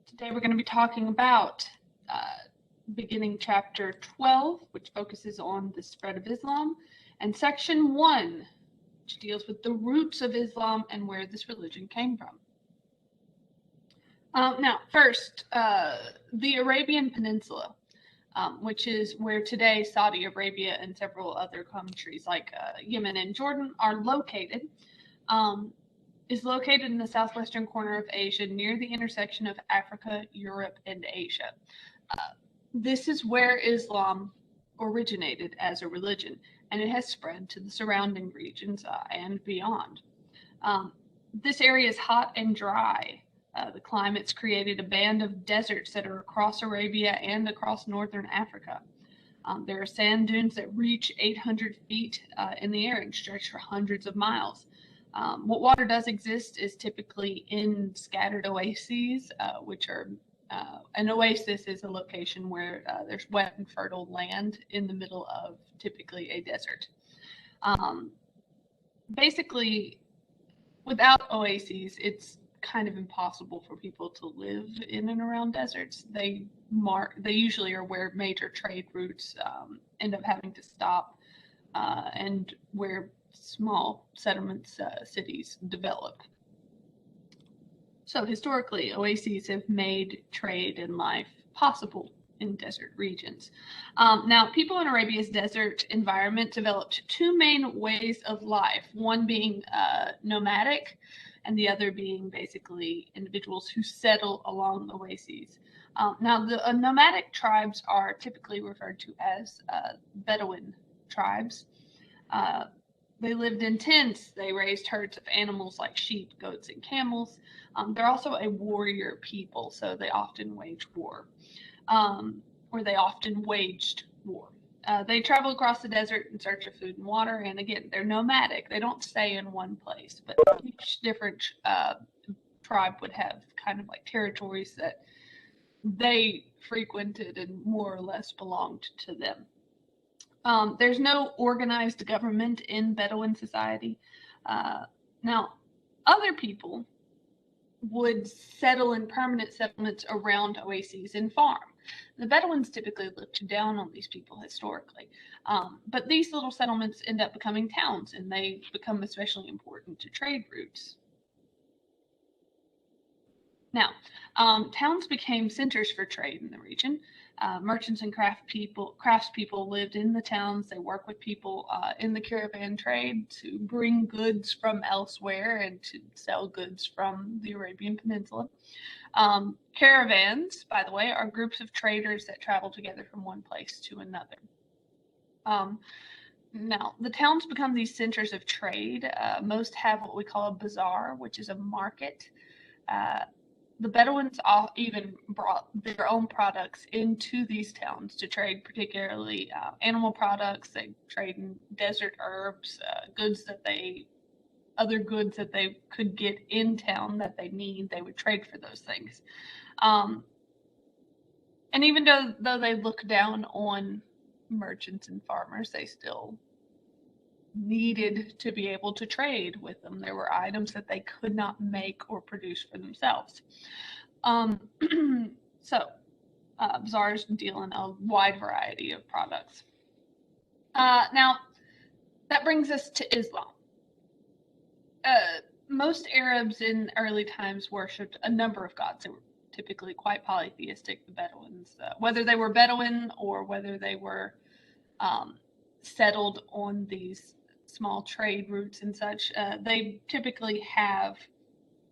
Today we're going to be talking about beginning chapter 12, which focuses on the spread of Islam, and section 1, which deals with the roots of Islam and where this religion came from. Now, first, the Arabian Peninsula, which is where today Saudi Arabia and several other countries like Yemen and Jordan are located, is located in the southwestern corner of Asia near the intersection of Africa, Europe, and Asia. This is where Islam originated as a religion, and it has spread to the surrounding regions and beyond. This area is hot and dry. The climate's created a band of deserts that are across Arabia and across northern Africa. There are sand dunes that reach 800 feet in the air and stretch for hundreds of miles. What water does exist is typically in scattered oases, which are an oasis is a location where there's wet and fertile land in the middle of typically a desert. Basically, without oases, it's kind of impossible for people to live in and around deserts. They usually are where major trade routes end up having to stop, and where small settlements, cities develop. So historically, oases have made trade and life possible in desert regions. Now, people in Arabia's desert environment developed two main ways of life, one being nomadic, and the other being basically individuals who settle along the oases. Now, the nomadic tribes are typically referred to as Bedouin tribes. They lived in tents. They raised herds of animals like sheep, goats, and camels. They're also a warrior people, so they often wage war, or they often waged war. They travel across the desert in search of food and water, and again, they're nomadic. They don't stay in one place, but each different tribe would have kind of like territories that they frequented and more or less belonged to them. There's no organized government in Bedouin society. Now, other people would settle in permanent settlements around oases and farm. The Bedouins typically looked down on these people historically, but these little settlements end up becoming towns, and they become especially important to trade routes. Now, towns became centers for trade in the region. Merchants and craftspeople lived in the towns. They worked with people in the caravan trade to bring goods from elsewhere and to sell goods from the Arabian Peninsula. Caravans, by the way, are groups of traders that travel together from one place to another. Now, the towns become these centers of trade. Most have what we call a bazaar, which is a market. The Bedouins even brought their own products into these towns to trade, particularly animal products. They trade in desert herbs, other goods that they could get in town that they need. They would trade for those things. And even though they look down on merchants and farmers, they still needed to be able to trade with them. There were items that they could not make or produce for themselves. Bazaars deal in a wide variety of products. Now, that brings us to Islam. Most Arabs in early times worshipped a number of gods. They were typically quite polytheistic, the Bedouins, whether they were Bedouin or whether they were settled on these small trade routes and such. They typically have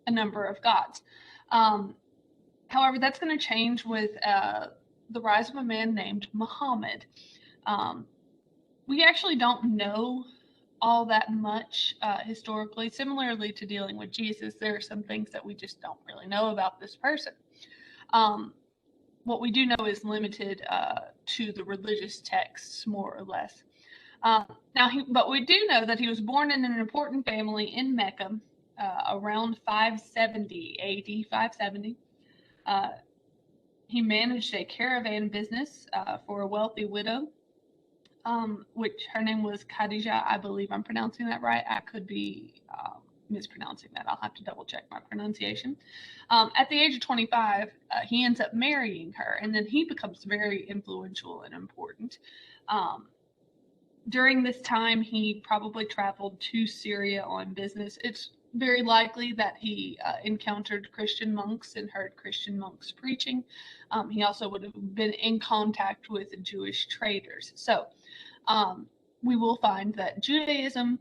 a number of gods. However, that's going to change with the rise of a man named Muhammad. We actually don't know all that much historically. Similarly to dealing with Jesus, there are some things that we just don't really know about this person. What we do know is limited to the religious texts, more or less. But we do know that he was born in an important family in Mecca around 570 AD, 570. He managed a caravan business for a wealthy widow, which her name was Khadija. I believe I'm pronouncing that right. I could be mispronouncing that. I'll have to double check my pronunciation. At the age of 25, he ends up marrying her, and then he becomes very influential and important. During this time, he probably traveled to Syria on business. It's very likely that he encountered Christian monks and heard Christian monks preaching. He also would have been in contact with Jewish traders. So we will find that Judaism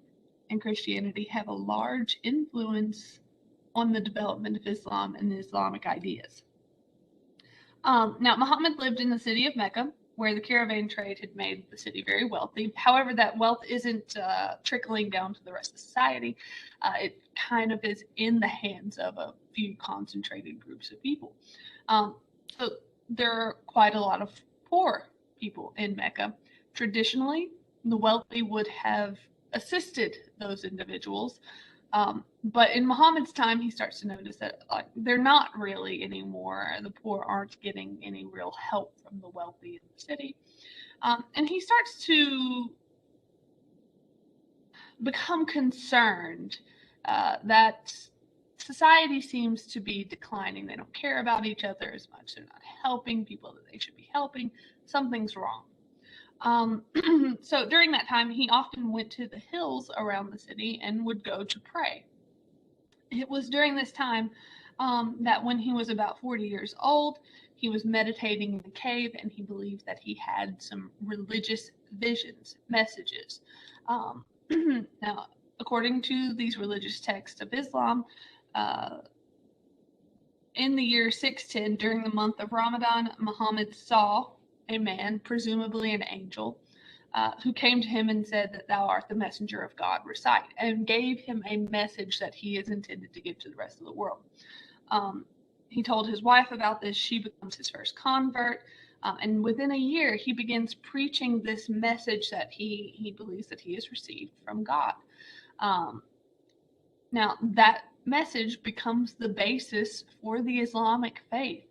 and Christianity have a large influence on the development of Islam and Islamic ideas. Now, Muhammad lived in the city of Mecca, where the caravan trade had made the city very wealthy. However, that wealth isn't trickling down to the rest of society. It kind of is in the hands of a few concentrated groups of people. So there are quite a lot of poor people in Mecca. Traditionally, the wealthy would have assisted those individuals. But in Muhammad's time, he starts to notice that they're not really anymore. The poor aren't getting any real help from the wealthy in the city. And he starts to become concerned that society seems to be declining. They don't care about each other as much. They're not helping people that they should be helping. Something's wrong. So during that time, he often went to the hills around the city and would go to pray. It was during this time that when he was about 40 years old, he was meditating in a cave, and he believed that he had some religious visions, messages. Now, according to these religious texts of Islam, in the year 610, during the month of Ramadan, Muhammad saw a man, presumably an angel, who came to him and said that thou art the messenger of God, recite, and gave him a message that he is intended to give to the rest of the world. He told his wife about this. She becomes his first convert. And within a year, he begins preaching this message that he believes that he has received from God. Now, that message becomes the basis for the Islamic faith.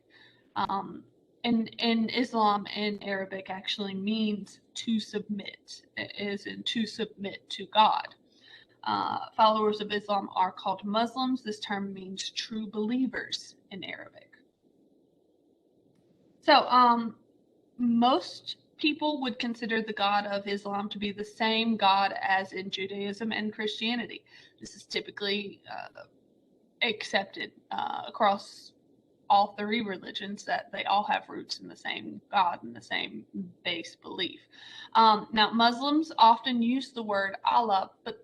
And Islam in Arabic actually means to submit, as in to submit to God. Followers of Islam are called Muslims. This term means true believers in Arabic. So most people would consider the God of Islam to be the same God as in Judaism and Christianity. This is typically accepted across all three religions, that they all have roots in the same God and the same base belief. Now, Muslims often use the word Allah, but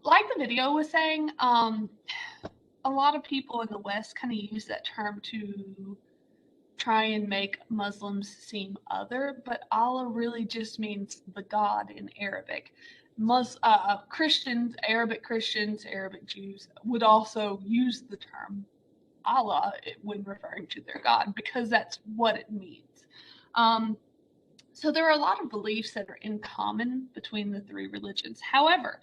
like the video was saying, a lot of people in the West kind of use that term to try and make Muslims seem other, but Allah really just means the God in Arabic. Christians, Arabic Jews would also use the term Allah when referring to their God, because that's what it means. So there are a lot of beliefs that are in common between the three religions. However,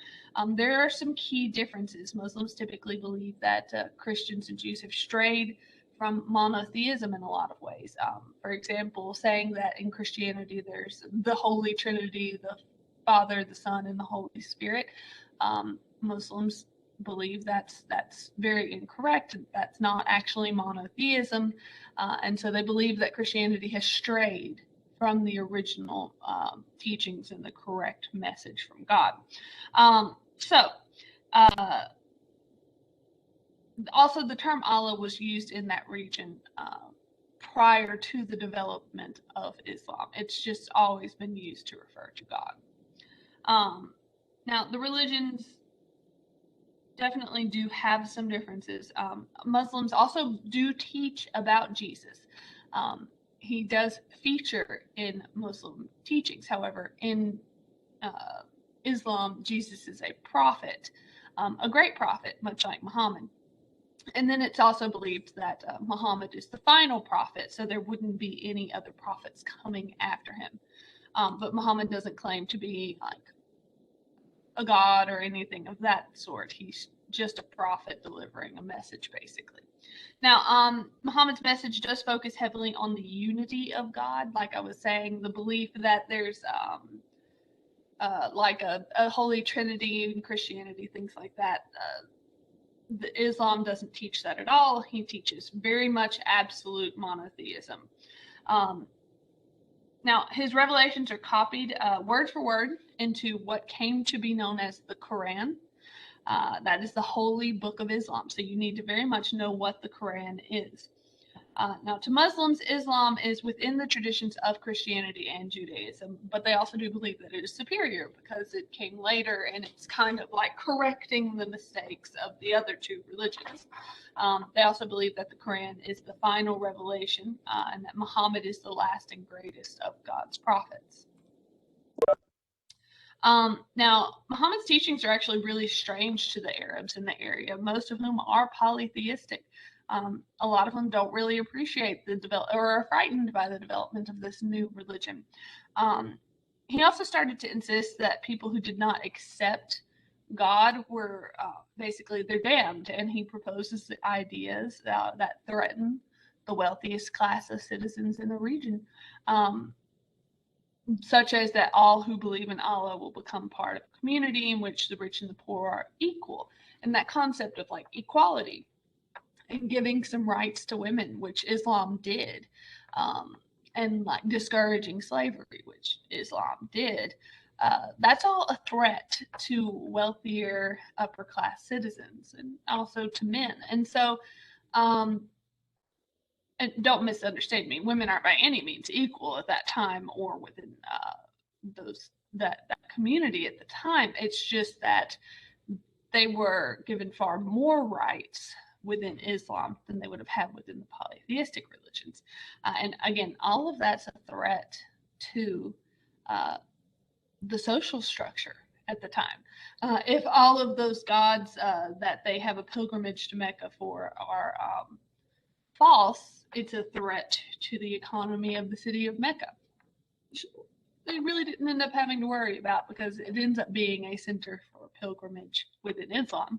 there are some key differences. Muslims typically believe that Christians and Jews have strayed from monotheism in a lot of ways. For example, saying that in Christianity there's the Holy Trinity, the Father, the Son, and the Holy Spirit. Muslims believe that's very incorrect. That's not actually monotheism, and so they believe that Christianity has strayed from the original teachings and the correct message from God. Also, the term Allah was used in that region prior to the development of Islam. It's just always been used to refer to God. Now, the religions definitely do have some differences. Muslims also do teach about Jesus. He does feature in Muslim teachings. However, in Islam, Jesus is a prophet, a great prophet, much like Muhammad. And then it's also believed that Muhammad is the final prophet, so there wouldn't be any other prophets coming after him. But Muhammad doesn't claim to be like a god or anything of that sort. He's just a prophet delivering a message, basically. Now, Muhammad's message does focus heavily on the unity of God. Like I was saying, the belief that there's like a Holy Trinity in Christianity, things like that. The Islam doesn't teach that at all. He teaches very much absolute monotheism. Now, his revelations are copied word for word into what came to be known as the Quran. That is the holy book of Islam. So you need to very much know what the Quran is. Now, to Muslims, Islam is within the traditions of Christianity and Judaism, but they also do believe that it is superior because it came later and it's kind of like correcting the mistakes of the other two religions. They also believe that the Quran is the final revelation and that Muhammad is the last and greatest of God's prophets. Now, Muhammad's teachings are actually really strange to the Arabs in the area, most of whom are polytheistic. A lot of them don't really appreciate the or are frightened by the development of this new religion. He also started to insist that people who did not accept God were basically they're damned, and he proposes the ideas that threaten the wealthiest class of citizens in the region, such as that all who believe in Allah will become part of a community in which the rich and the poor are equal, and that concept of like equality and giving some rights to women, which Islam did, and like discouraging slavery, which Islam did. That's all a threat to wealthier upper class citizens and also to men. And so, and don't misunderstand me, women aren't by any means equal at that time or within that community at the time. It's just that they were given far more rights within Islam than they would have had within the polytheistic religions. And again, all of that's a threat to the social structure at the time. If all of those gods that they have a pilgrimage to Mecca for are false, it's a threat to the economy of the city of Mecca. They really didn't end up having to worry about because it ends up being a center for pilgrimage within Islam.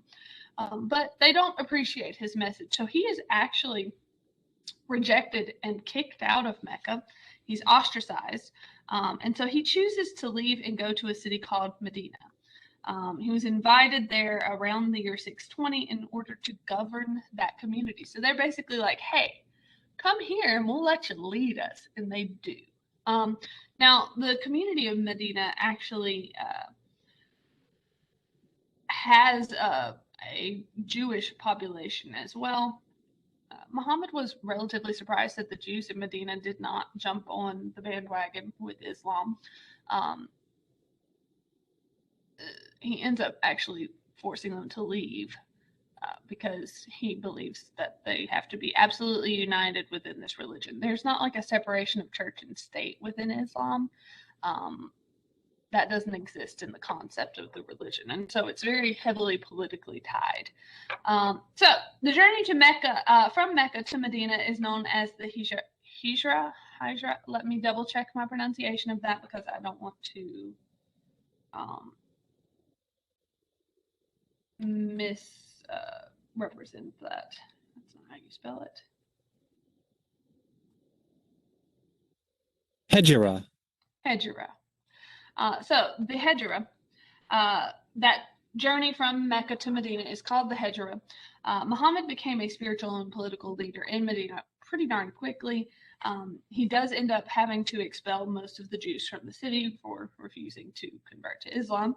But they don't appreciate his message. So he is actually rejected and kicked out of Mecca. He's ostracized. And so he chooses to leave and go to a city called Medina. He was invited there around the year 620 in order to govern that community. So they're basically like, hey, come here and we'll let you lead us. And they do. Now, the community of Medina actually has a Jewish population as well. Muhammad was relatively surprised that the Jews in Medina did not jump on the bandwagon with Islam. He ends up actually forcing them to leave because he believes that they have to be absolutely united within this religion. There's not like a separation of church and state within Islam. That doesn't exist in the concept of the religion. And so it's very heavily politically tied. So the journey to Mecca, from Mecca to Medina is known as the Hijra. Let me double check my pronunciation of that because I don't want to misrepresent that. That's not how you spell it. Hijra. So the Hijra, that journey from Mecca to Medina is called the Hijra. Muhammad became a spiritual and political leader in Medina pretty darn quickly. He does end up having to expel most of the Jews from the city for refusing to convert to Islam.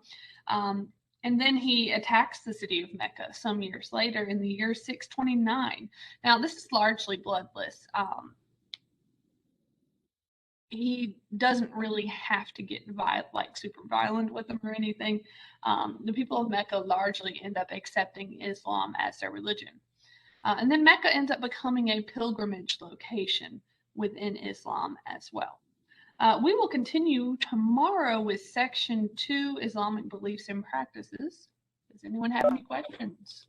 And then he attacks the city of Mecca some years later in the year 629. Now, this is largely bloodless. He doesn't really have to get super violent with them or anything. The people of Mecca largely end up accepting Islam as their religion. And then Mecca ends up becoming a pilgrimage location within Islam as well. We will continue tomorrow with section 2, Islamic beliefs and practices. Does anyone have any questions?